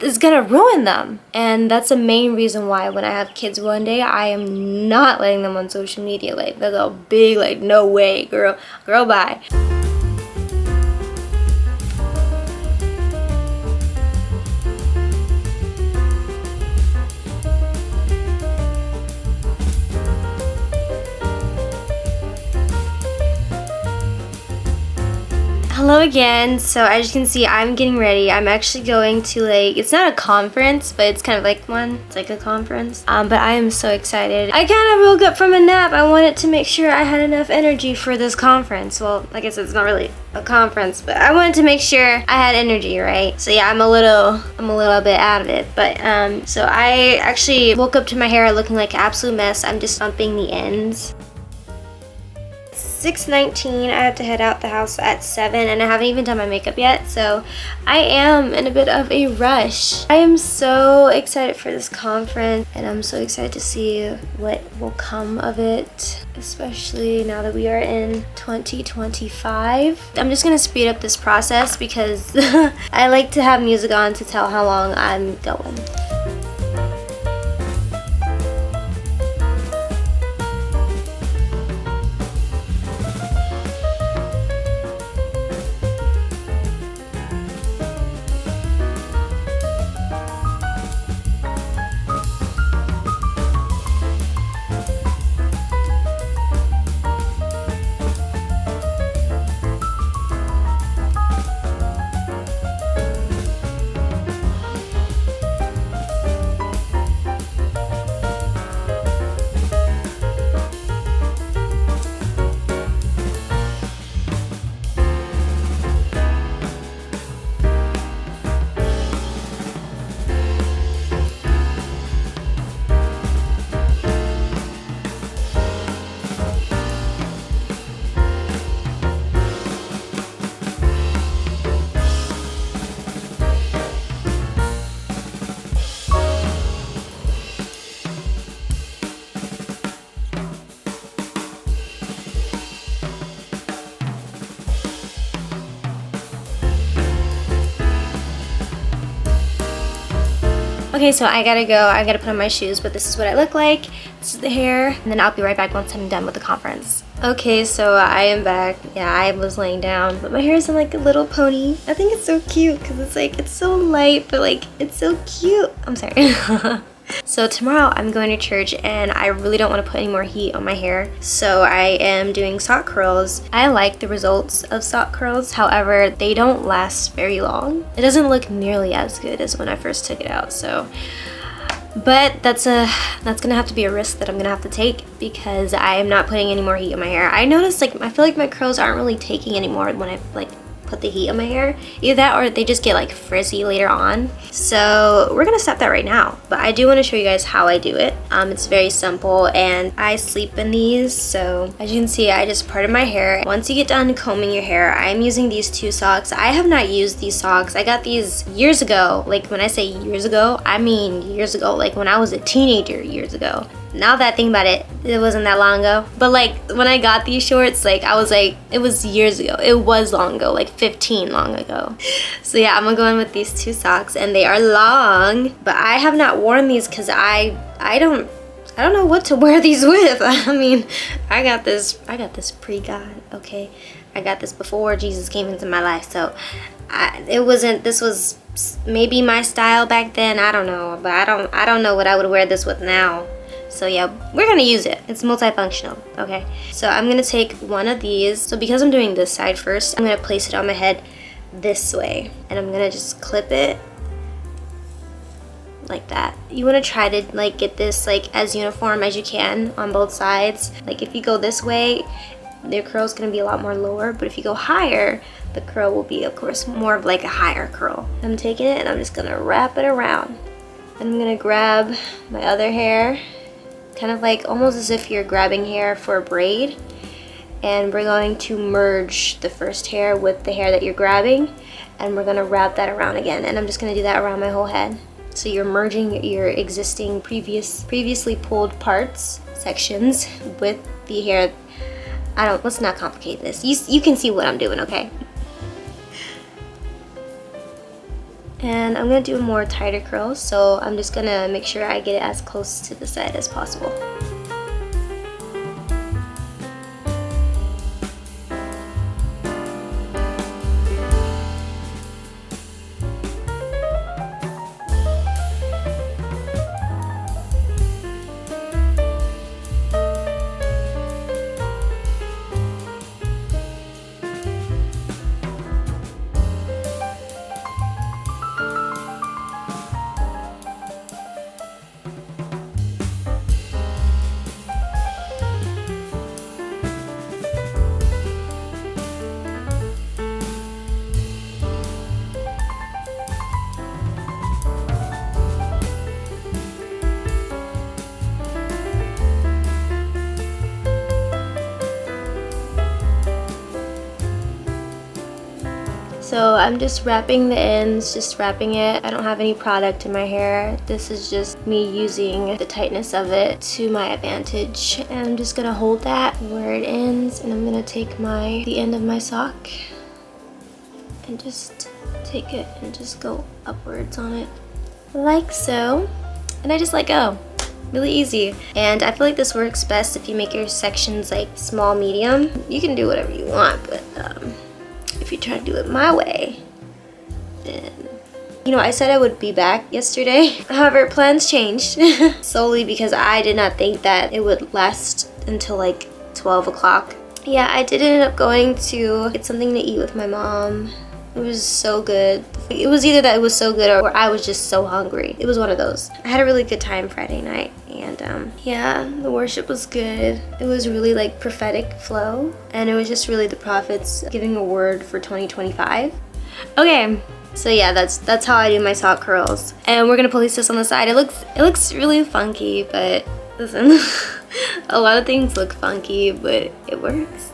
is gonna ruin them. And that's the main reason why when I have kids one day, I am not letting them on social media. Like, that's a big, like, no way, girl, bye. Hello again. So as you can see, I'm getting ready. I'm actually going to, like, it's not a conference, but it's kind of like one. It's like a conference. But I am so excited. I kind of woke up from a nap. I wanted to make sure I had enough energy for this conference. Well, like I said, it's not really a conference, but I wanted to make sure I had energy, right? So yeah, I'm a little bit out of it. But so I actually woke up to my hair looking like an absolute mess. I'm just thumping the ends. 6:19. I have to head out the house at 7 and I haven't even done my makeup yet, so I am in a bit of a rush. I am so excited for this conference and I'm so excited to see what will come of it, especially now that we are in 2025. I'm just gonna speed up this process because I like to have music on to tell how long I'm going. Okay, so I gotta go. I gotta put on my shoes, but this is what I look like. This is the hair, and then I'll be right back once I'm done with the conference. Okay, so I am back. Yeah, I was laying down, but my hair is in like a little pony. I think it's so cute because it's like, it's so light, but like, it's so cute. I'm sorry. So tomorrow I'm going to church and I really don't want to put any more heat on my hair. So I am doing sock curls. I like the results of sock curls. However, they don't last very long. It doesn't look nearly as good as when I first took it out. So, but that's gonna have to be a risk that I'm gonna have to take because I am not putting any more heat on my hair. I noticed, like, I feel like my curls aren't really taking anymore when I like put the heat on my hair. Either that or they just get like frizzy later on. So we're gonna stop that right now. But I do want to show you guys how I do it. It's very simple and I sleep in these. So as you can see, I just parted my hair. Once you get done combing your hair, I'm using these two socks. I have not used these socks. I got these years ago. Like, when I say years ago, I mean years ago, like when I was a teenager years ago. Now that I think about it, it wasn't that long ago. But like when I got these shorts, like I was like, it was years ago. It was long ago, like 15 long ago. So yeah, I'm gonna go in with these two socks and they are long, but I have not worn these because I don't know what to wear these with. I mean, I got this pre-God, okay? I got this before Jesus came into my life. So this was maybe my style back then. I don't know, but I don't know what I would wear this with now. So yeah, we're gonna use it. It's multifunctional, okay? So I'm gonna take one of these. So because I'm doing this side first, I'm gonna place it on my head this way. And I'm gonna just clip it like that. You wanna try to like get this like as uniform as you can on both sides. Like if you go this way, your curl's gonna be a lot more lower, but if you go higher, the curl will be, of course, more of like a higher curl. I'm taking it and I'm just gonna wrap it around. Then I'm gonna grab my other hair, kind of like almost as if you're grabbing hair for a braid, and we're going to merge the first hair with the hair that you're grabbing, and we're gonna wrap that around again, and I'm just gonna do that around my whole head. So you're merging your existing previously pulled parts, sections, with the hair. Let's not complicate this. You can see what I'm doing, okay? And I'm gonna do more tighter curls, so I'm just gonna make sure I get it as close to the side as possible. So I'm just wrapping the ends, just wrapping it. I don't have any product in my hair. This is just me using the tightness of it to my advantage. And I'm just gonna hold that where it ends, and I'm gonna take the end of my sock and just take it and just go upwards on it like so. And I just let go. Really easy. And I feel like this works best if you make your sections like small, medium. You can do whatever you want, but if you try to do it my way, then, you know, I said I would be back yesterday. However, plans changed solely because I did not think that it would last until like 12 o'clock. Yeah, I did end up going to get something to eat with my mom. It was so good. It was either that it was so good or I was just so hungry. It was one of those. I had a really good time Friday night, and yeah, the worship was good. It was really like prophetic flow, and it was just really the prophets giving a word for 2025. Okay, so yeah, that's how I do my sock curls. And we're gonna place this on the side. It looks really funky, but listen, a lot of things look funky, but it works.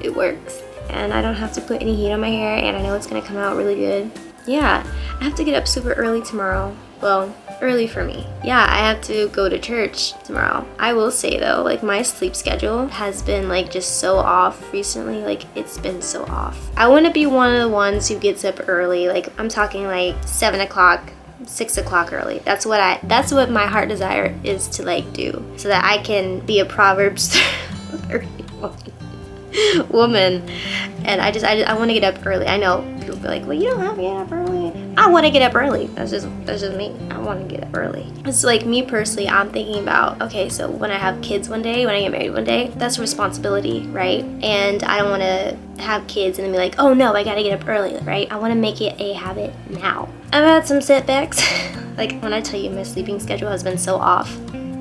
It works. And I don't have to put any heat on my hair, and I know it's gonna come out really good. Yeah, I have to get up super early tomorrow. Well, early for me. Yeah, I have to go to church tomorrow. I will say though, like my sleep schedule has been like just so off recently. Like it's been so off. I want to be one of the ones who gets up early. Like I'm talking like 7 o'clock, 6 o'clock early. That's what my heart desire is to like do, so that I can be a Proverbs 31 woman. And I want to get up early. I know people be like, well, you don't have to get up early. I want to get up early. That's just me. I want to get up early. It's like me personally, I'm thinking about, okay, so when I have kids one day, when I get married one day, that's a responsibility, right? And I don't want to have kids and then be like, oh no, I gotta get up early, right? I want to make it a habit now. I've had some setbacks. Like when I tell you my sleeping schedule has been so off,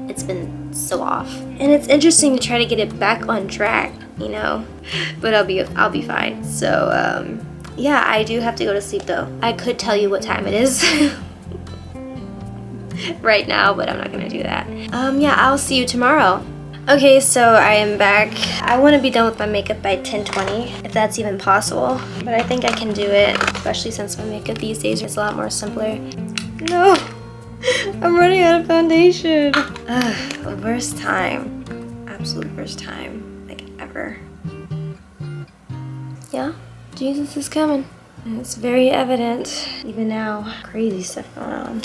it's been so off. And it's interesting to try to get it back on track, you know, but I'll be fine. So yeah, I do have to go to sleep though. I could tell you what time it is right now, but I'm not gonna do that. Yeah, I'll see you tomorrow. Okay, so I am back. I want to be done with my makeup by 10:20, if that's even possible, but I think I can do it, especially since my makeup these days is a lot more simpler. No, I'm running out of foundation. The worst time, absolute worst time, like ever. Yeah, Jesus is coming. And it's very evident, even now. Crazy stuff going on.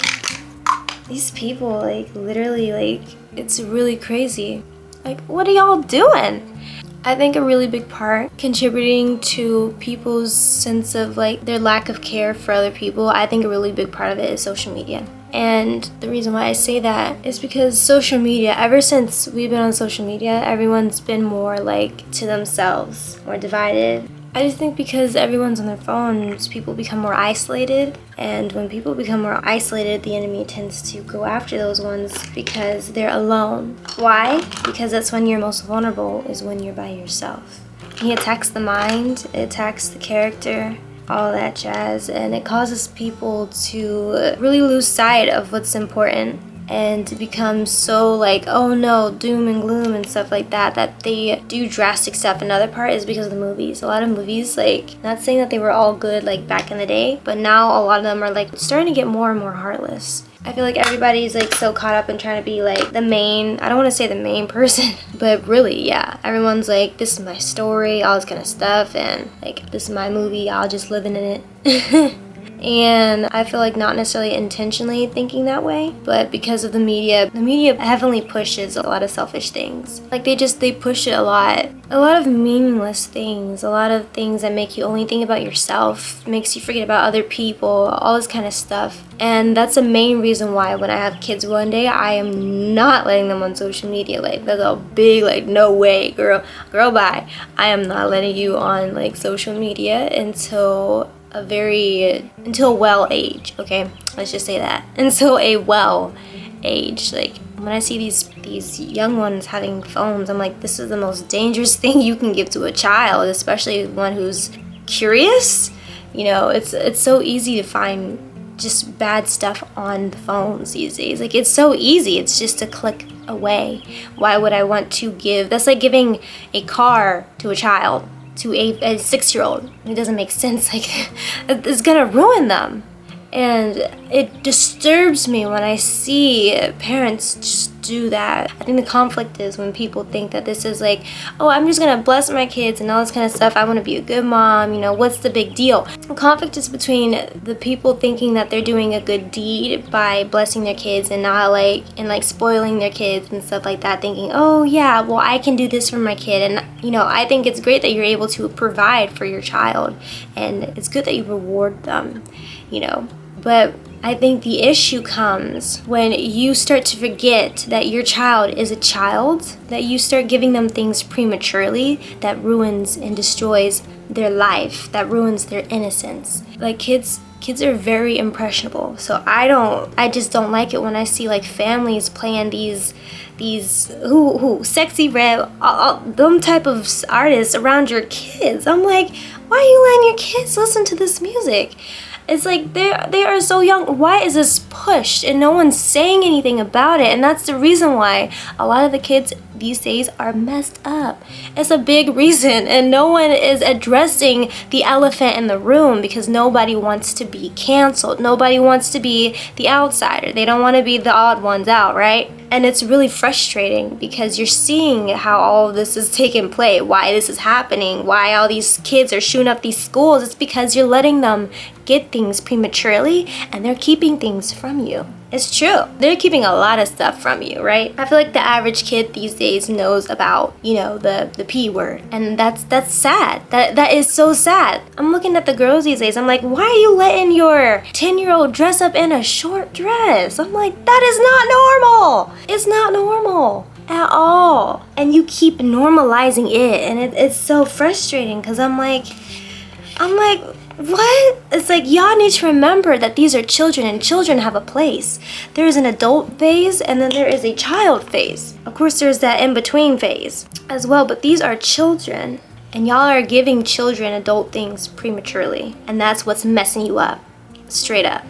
These people, like, literally, like, it's really crazy. Like, what are y'all doing? I think a really big part contributing to people's sense of, like, their lack of care for other people, I think a really big part of it is social media. And the reason why I say that is because social media, ever since we've been on social media, everyone's been more, like, to themselves, more divided. I just think because everyone's on their phones, people become more isolated. And when people become more isolated, the enemy tends to go after those ones because they're alone. Why? Because that's when you're most vulnerable, is when you're by yourself. He attacks the mind, it attacks the character, all that jazz, and it causes people to really lose sight of what's important and to become so like, oh no, doom and gloom and stuff like that, that they do drastic stuff. Another part is because of the movies. A lot of movies, like, not saying that they were all good like back in the day, but now a lot of them are like starting to get more and more heartless. I feel like everybody's like so caught up in trying to be like the main, I don't want to say the main person, but really, yeah, everyone's like, this is my story, all this kind of stuff, and like, this is my movie, I'll just live in it. And I feel like not necessarily intentionally thinking that way, but because of the media heavily pushes a lot of selfish things. Like they push it a lot of meaningless things, a lot of things that make you only think about yourself, makes you forget about other people, all this kind of stuff. And that's the main reason why when I have kids one day, I am not letting them on social media. Like, that's a big, like, no way, girl, bye. I am not letting you on, like, social media until well age, okay? Let's just say that. Until a well age. Like, when I see these young ones having phones, I'm like, this is the most dangerous thing you can give to a child, especially one who's curious. You know, it's so easy to find just bad stuff on the phones these days. Like, it's so easy. It's just a click away. Why would I want to give? That's like giving a car to a child, to a 6-year-old. It doesn't make sense. Like, it's gonna ruin them. And it disturbs me when I see parents just do that. I think the conflict is when people think that this is like, oh, I'm just gonna bless my kids and all this kind of stuff. I want to be a good mom, you know, what's the big deal? The conflict is between the people thinking that they're doing a good deed by blessing their kids and not like spoiling their kids and stuff like that, thinking, oh yeah, well, I can do this for my kid. And you know, I think it's great that you're able to provide for your child, and it's good that you reward them, you know. But I think the issue comes when you start to forget that your child is a child, that you start giving them things prematurely that ruins and destroys their life, that ruins their innocence. Like, kids are very impressionable. So I just don't like it when I see like families playing these Sexy Red, them type of artists around your kids. I'm like, why are you letting your kids listen to this music? It's like they are so young. Why is this pushed and no one's saying anything about it? And that's the reason why a lot of the kids these days are messed up. It's a big reason, and no one is addressing the elephant in the room because nobody wants to be canceled. Nobody wants to be the outsider. They don't want to be the odd ones out, right? And it's really frustrating because you're seeing how all of this is taking place, why this is happening, why all these kids are shooting up these schools. It's because you're letting them get things prematurely and they're keeping things from you. It's true. They're keeping a lot of stuff from you, right? I feel like the average kid these days knows about, you know, the P word. And that's sad. That is so sad. I'm looking at the girls these days. I'm like, why are you letting your 10-year-old dress up in a short dress? I'm like, that is not normal. It's not normal at all. And you keep normalizing it. And it's so frustrating because I'm like, what? It's like, y'all need to remember that these are children and children have a place. There is an adult phase and then there is a child phase. Of course, there's that in-between phase as well, but these are children. And y'all are giving children adult things prematurely. And that's what's messing you up. Straight up.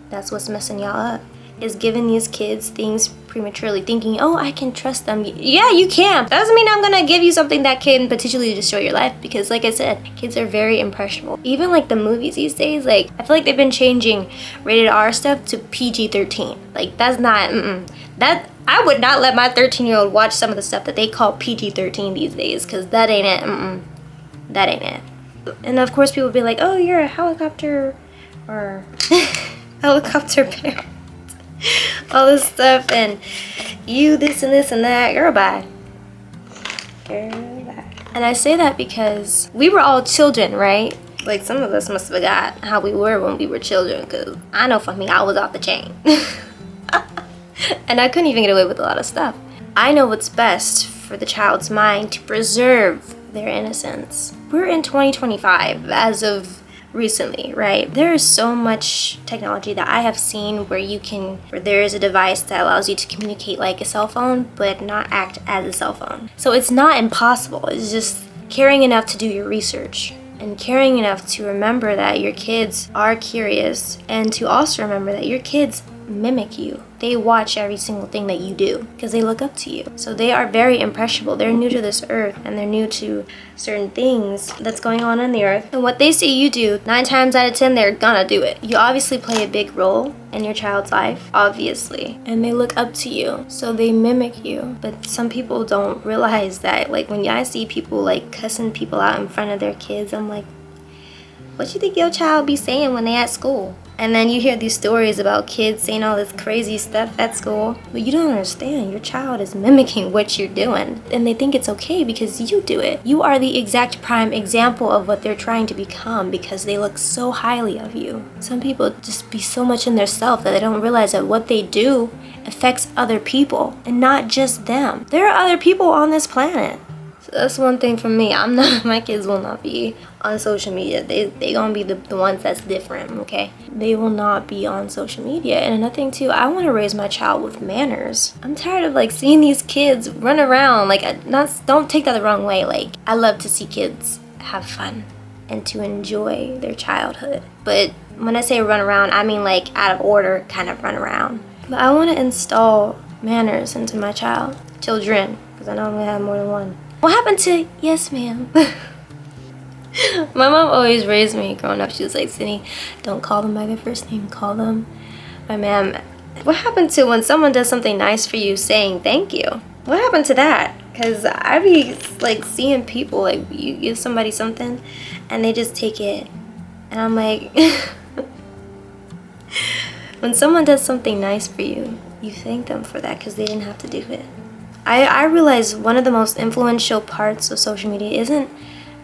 That's what's messing y'all up. Is giving these kids things prematurely, thinking, oh, I can trust them. Yeah, you can. That doesn't mean I'm gonna give you something that can potentially destroy your life, because like I said, kids are very impressionable. Even like the movies these days, like I feel like they've been changing rated R stuff to PG-13. Like that's not, that I would not let my 13-year-old watch some of the stuff that they call PG-13 these days, because that ain't it. That ain't it. And of course people would be like, oh, you're a helicopter or helicopter parent. All this stuff, and you this and this and that. Girl, bye. Girl, bye. And I say that because we were all children, right? Like, some of us must have forgot how we were when we were children, because I know for me, I was off the chain. And I couldn't even get away with a lot of stuff. I know what's best for the child's mind to preserve their innocence. We're in 2025 as of recently, right? There is so much technology that I have seen where there is a device that allows you to communicate like a cell phone but not act as a cell phone. So it's not impossible. It's just caring enough to do your research and caring enough to remember that your kids are curious, and to also remember that your kids mimic you. They watch every single thing that you do because they look up to you. So they are very impressionable. They're new to this earth and they're new to certain things that's going on in the earth. And what they see you do, 9 times out of 10, they're gonna do it. You obviously play a big role in your child's life, obviously. And they look up to you, so they mimic you. But some people don't realize that. Like, when I see people like cussing people out in front of their kids, I'm like, What you think your child be saying when they at school? And then you hear these stories about kids saying all this crazy stuff at school. But you don't understand. Your child is mimicking what you're doing. And they think it's okay because you do it. You are the exact prime example of what they're trying to become because they look so highly of you. Some people just be so much in their self that they don't realize that what they do affects other people and not just them. There are other people on this planet. So that's one thing for me. My kids will not be on social media. They gonna be the ones that's different, okay? They will not be on social media. And another thing too, I want to raise my child with manners. I'm tired of like seeing these kids run around. Like, don't take that the wrong way. Like, I love to see kids have fun and to enjoy their childhood. But when I say run around, I mean like out of order kind of run around. But I want to install manners into my children, because I know I'm gonna have more than one. What happened to yes ma'am? My mom always raised me growing up. She was like, Sydney, don't call them by their first name, call them my ma'am. What happened to when someone does something nice for you saying thank you? What happened to that? Because I be like seeing people, like you give somebody something and they just take it. And I'm like, when someone does something nice for you, you thank them for that because they didn't have to do it. I realize one of the most influential parts of social media isn't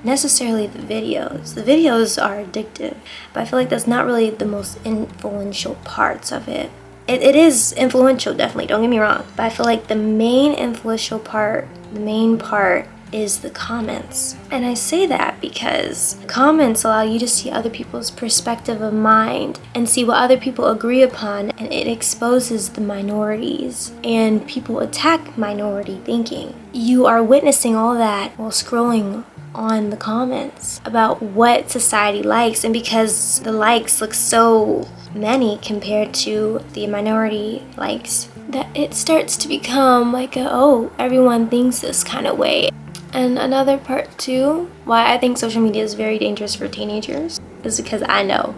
necessarily the videos. The videos are addictive, but I feel like that's not really the most influential parts of it. It is influential, definitely, don't get me wrong, but I feel like the main influential part, the main part is the comments. And I say that because comments allow you to see other people's perspective of mind and see what other people agree upon, and it exposes the minorities, and people attack minority thinking. You are witnessing all that while scrolling on the comments about what society likes, and because the likes look so many compared to the minority likes, that it starts to become like everyone thinks this kind of way. And another part too, why I think social media is very dangerous for teenagers, is because I know,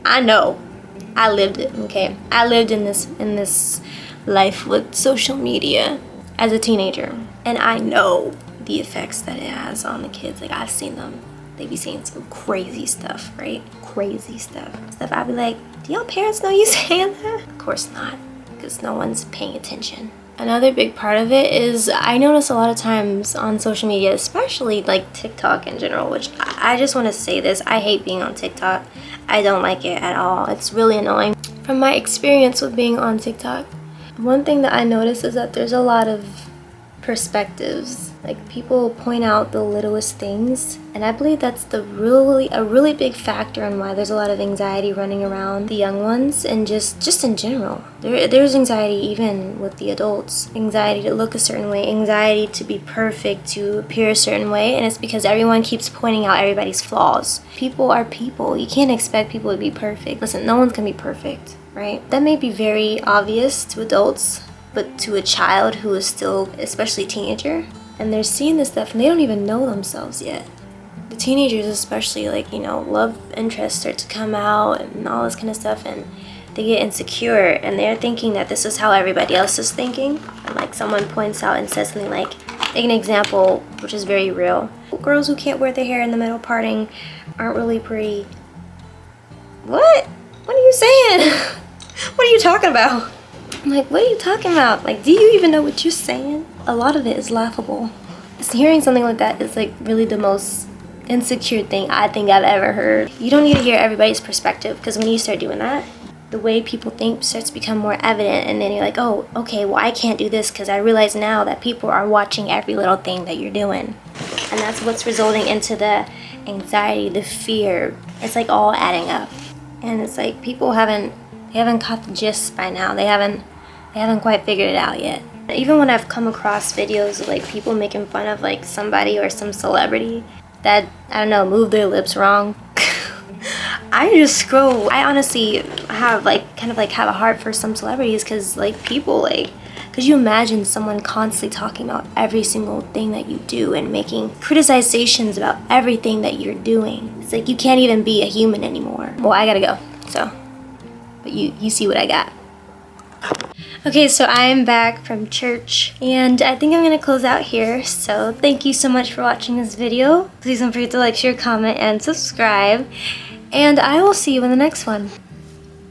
I lived it, okay? I lived in this life with social media as a teenager, and I know the effects that it has on the kids. Like, I've seen them. They be saying some crazy stuff, right? Crazy stuff. I'd be like, do y'all parents know you saying that? Of course not, because no one's paying attention. Another big part of it is I notice a lot of times on social media, especially like TikTok in general, which I just want to say this, I hate being on TikTok. I don't like it at all. It's really annoying. From my experience with being on TikTok, one thing that I notice is that there's a lot of perspectives. Like, people point out the littlest things, and I believe that's a really big factor in why there's a lot of anxiety running around the young ones, and just in general. There's anxiety even with the adults. Anxiety to look a certain way, anxiety to be perfect, to appear a certain way, and it's because everyone keeps pointing out everybody's flaws. People are people. You can't expect people to be perfect. Listen, no one's gonna be perfect, right? That may be very obvious to adults, but to a child who is still, especially a teenager, and they're seeing this stuff and they don't even know themselves yet. The teenagers especially, like, love interests start to come out and all this kind of stuff, and they get insecure and they're thinking that this is how everybody else is thinking. And like, someone points out and says something like, take an example which is very real. Girls who can't wear their hair in the middle parting aren't really pretty. What? What are you saying? What are you talking about? I'm like, what are you talking about? Like, do you even know what you're saying? A lot of it is laughable. Just hearing something like that is like really the most insecure thing I think I've ever heard. You don't need to hear everybody's perspective, because when you start doing that, the way people think starts to become more evident, and then you're like, oh, okay, well, I can't do this because I realize now that people are watching every little thing that you're doing. And that's what's resulting into the anxiety, the fear. It's like all adding up. And it's like people haven't caught the gist by now. They haven't quite figured it out yet. Even when I've come across videos of like people making fun of like somebody or some celebrity that, I don't know, moved their lips wrong, I just scroll. I honestly have kind of have a heart for some celebrities, because like people, like, could you imagine someone constantly talking about every single thing that you do and making criticizations about everything that you're doing? It's like you can't even be a human anymore. Well, I gotta go, so, but you see what I got. Okay, so I am back from church and I think I'm gonna close out here. So thank you so much for watching this video. Please don't forget to like, share, comment, and subscribe. And I will see you in the next one.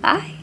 Bye.